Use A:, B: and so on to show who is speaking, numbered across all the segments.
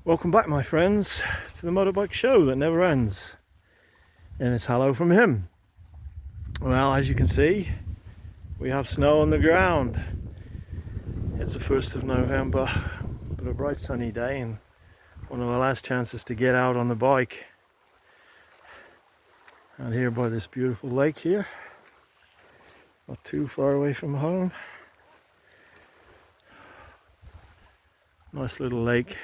A: Welcome back, my friends, to the motorbike show that never ends. And it's hello from him. Well, as you can see, we have snow on the ground. It's the 1st of November, but a bright sunny day and one of the last chances to get out on the bike. Out here by this beautiful lake here, not too far away from home. Nice little lake.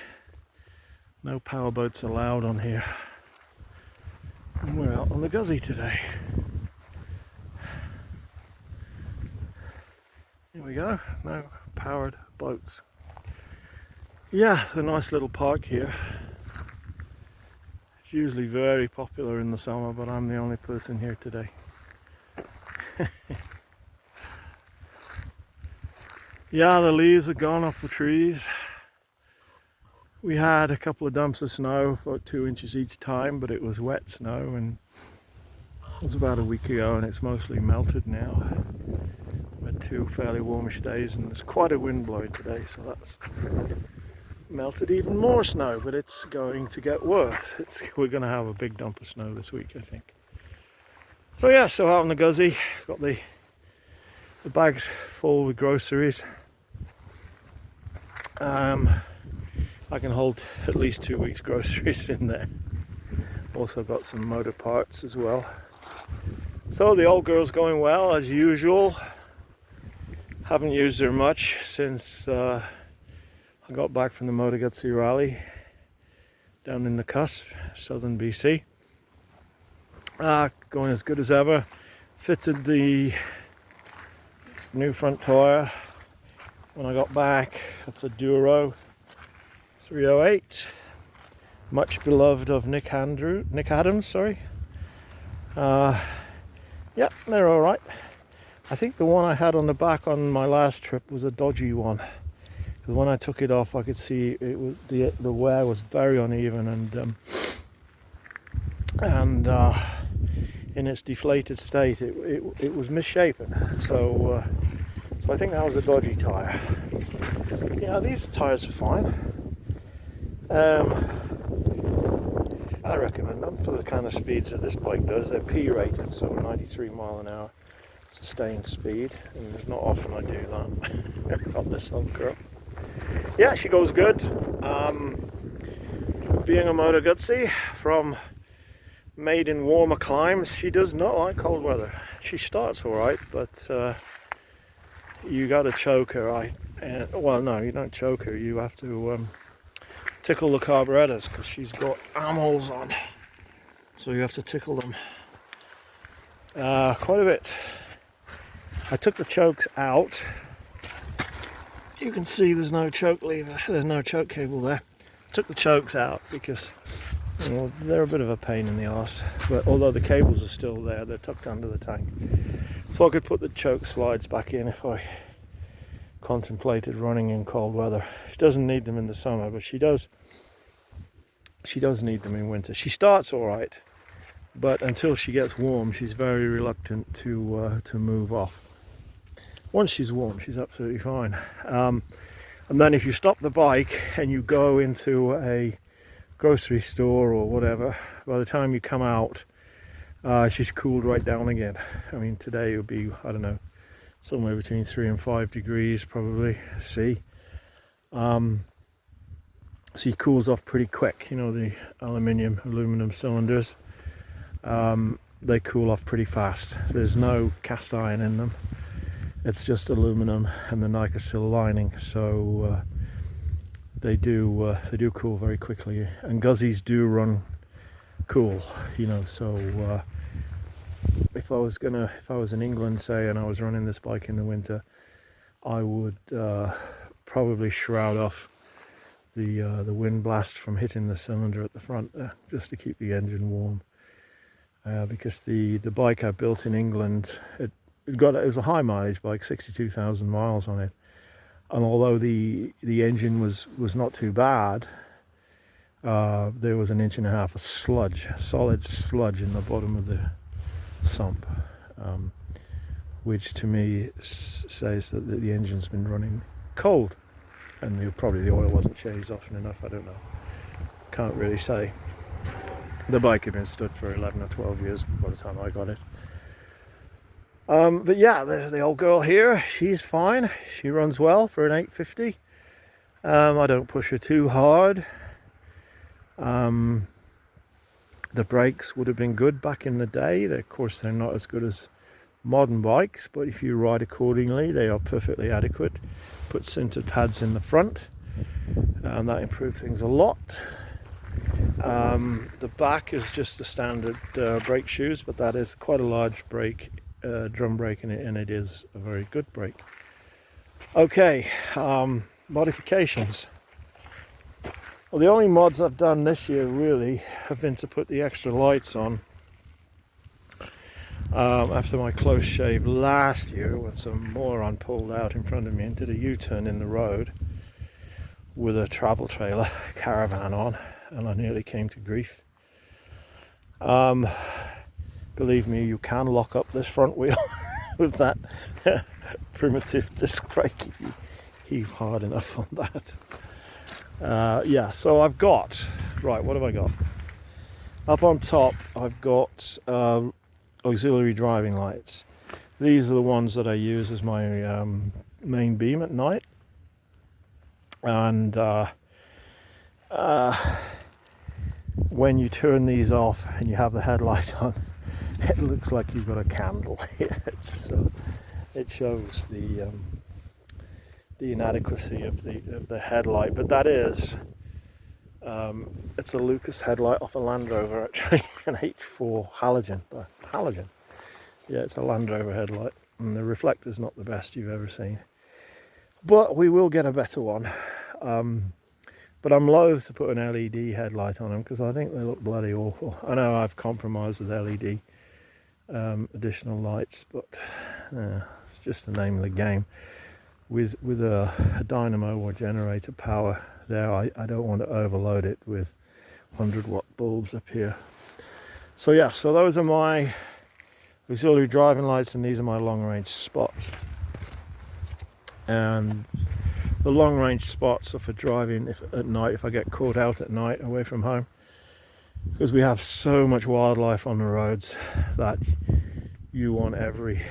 A: No power boats allowed on here. And we're out on the Guzzi today. Here we go, no powered boats. Yeah, it's a nice little park here. It's usually very popular in the summer, but I'm the only person here today. Yeah, the leaves are gone off the trees. We had a couple of dumps of snow, about 2 inches each time, but it was wet snow, and it was about a week ago, and it's mostly melted now. We had 2 fairly warmish days, and there's quite a wind blowing today, so that's melted even more snow, but it's going to get worse. We're going to have a big dump of snow this week, I think. So yeah, so out on the Guzzi, got the bags full with groceries. I can hold at least 2 weeks groceries in there. Also got some motor parts as well. So the old girl's going well as usual. Haven't used her much since I got back from the Moto Guzzi rally down in the cusp, southern BC. Going as good as ever. Fitted the new front tire when I got back. That's a Duro 308, much beloved of Nick Adams, sorry. Yeah, they're all right. I think the one I had on the back on my last trip was a dodgy one. Because when I took it off, I could see it was the wear was very uneven, and in its deflated state, it was misshapen. So I think that was a dodgy tire. Yeah, these tires are fine. I recommend them for the kind of speeds that this bike does. They're P rated, so 93 mile an hour sustained speed, and it's not often I do that on this old girl. Yeah, she goes good. Being a Moto Guzzi from made in warmer climes, she does not like cold weather. She starts alright, but you got to choke her, right? Well, no, you don't choke her. You have to tickle the carburetors because she's got armholes on, so you have to tickle them quite a bit. I took the chokes out. You can see there's no choke lever, there's no choke cable there. Took the chokes out because, you know, they're a bit of a pain in the arse, but although the cables are still there, they're tucked under the tank, so I could put the choke slides back in if I contemplated running in cold weather. She doesn't need them in the summer, but she does need them in winter. She starts all right, but until she gets warm, she's very reluctant to move off. Once she's warm, she's absolutely fine. And then if you stop the bike and you go into a grocery store or whatever, by the time you come out, she's cooled right down again. I mean, today it would be, I don't know, somewhere between 3 and 5 degrees probably C. She cools off pretty quick. You know, the aluminum cylinders, they cool off pretty fast. There's no cast iron in them. It's just aluminum and the Nicosil lining, so they do cool very quickly. And Guzzis do run cool, you know. So if I was in England, say, and I was running this bike in the winter, I would probably shroud off the wind blast from hitting the cylinder at the front there, just to keep the engine warm. Because the bike I built in England, it was a high mileage bike, 62,000 miles on it, and although the engine was not too bad, there was 1.5 inches of sludge, solid sludge in the bottom of the sump, which to me says that the engine's been running cold, and probably the oil wasn't changed often enough, I don't know. can't really say. The bike had been stood for 11 or 12 years by the time I got it. But yeah, the old girl here, she's fine. She runs well for an 850. I don't push her too hard. The brakes would have been good back in the day. Of course, they're not as good as modern bikes, but if you ride accordingly, they are perfectly adequate. Put sintered pads in the front, and that improved things a lot. The back is just the standard brake shoes, but that is quite a large brake, drum brake in it, and it is a very good brake. Okay, modifications. Well, the only mods I've done this year really have been to put the extra lights on. After my close shave last year, when some moron pulled out in front of me and did a U-turn in the road with a travel trailer caravan on, and I nearly came to grief. Believe me, you can lock up this front wheel with that primitive disc brake if you heave hard enough on that. Yeah, so I've got, right, what have I got? Up on top, I've got auxiliary driving lights. These are the ones that I use as my main beam at night. And when you turn these off and you have the headlight on, it looks like you've got a candle here. It shows the inadequacy of the headlight, but that is it's a Lucas headlight off a Land Rover, actually, an H4 halogen. Yeah, it's a Land Rover headlight, and the reflector's not the best you've ever seen, but we will get a better one. But I'm loath to put an LED headlight on them because I think they look bloody awful. I know I've compromised with LED additional lights, but it's just the name of the game. With a dynamo or generator power there, I don't want to overload it with 100-watt bulbs up here. So yeah, so those are my auxiliary driving lights, and these are my long-range spots. And the long-range spots are for driving at night, if I get caught out at night away from home, because we have so much wildlife on the roads that you want every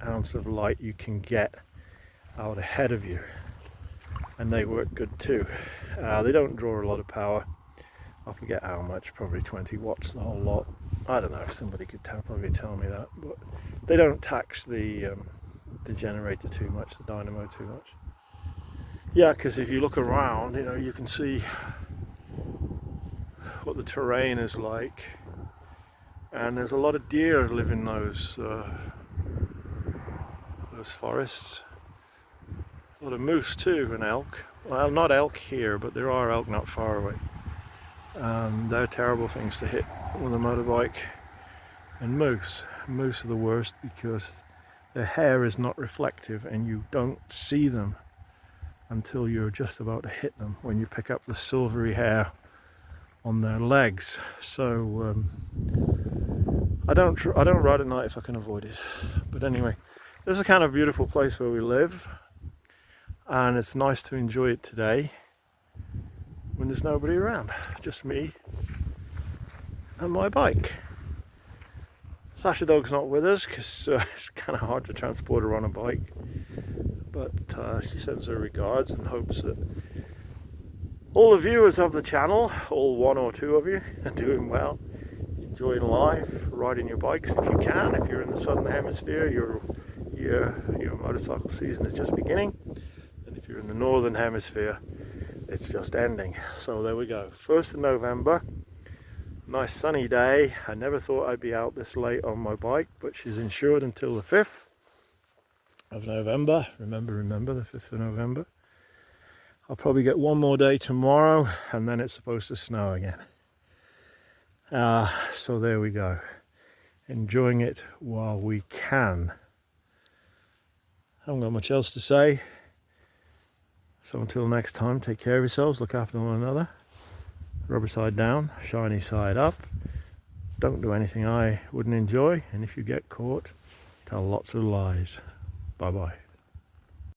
A: ounce of light you can get out ahead of you, and they work good too. They don't draw a lot of power. I forget how much, probably 20 watts the whole lot. I don't know, somebody could probably tell me that, but they don't tax the generator too much, the dynamo too much. Yeah, because if you look around, you know, you can see what the terrain is like, and there's a lot of deer live in those forests. A lot of moose too, and elk. Well, not elk here, but there are elk not far away. They're terrible things to hit with a motorbike. And moose are the worst because their hair is not reflective, and you don't see them until you're just about to hit them when you pick up the silvery hair on their legs. So I don't ride at night if I can avoid it. But anyway, this is a kind of beautiful place where we live, and it's nice to enjoy it today when there's nobody around, just me and my bike. Sasha Dog's not with us because it's kind of hard to transport her on a bike, but she sends her regards and hopes that all the viewers of the channel, all one or two of you, are doing well, enjoying life, riding your bikes if you can. If you're in the southern hemisphere, your motorcycle season is just beginning, and if you're in the northern hemisphere, it's just ending. So there we go, 1st of November. Nice sunny day. I never thought I'd be out this late on my bike, but she's insured until the 5th of November. Remember the 5th of November. I'll probably get one more day tomorrow, and then it's supposed to snow again. So there we go. Enjoying it while we can. I haven't got much else to say. So until next time, take care of yourselves, look after one another. Rubber side down, shiny side up. Don't do anything I wouldn't enjoy, and if you get caught, tell lots of lies. Bye bye.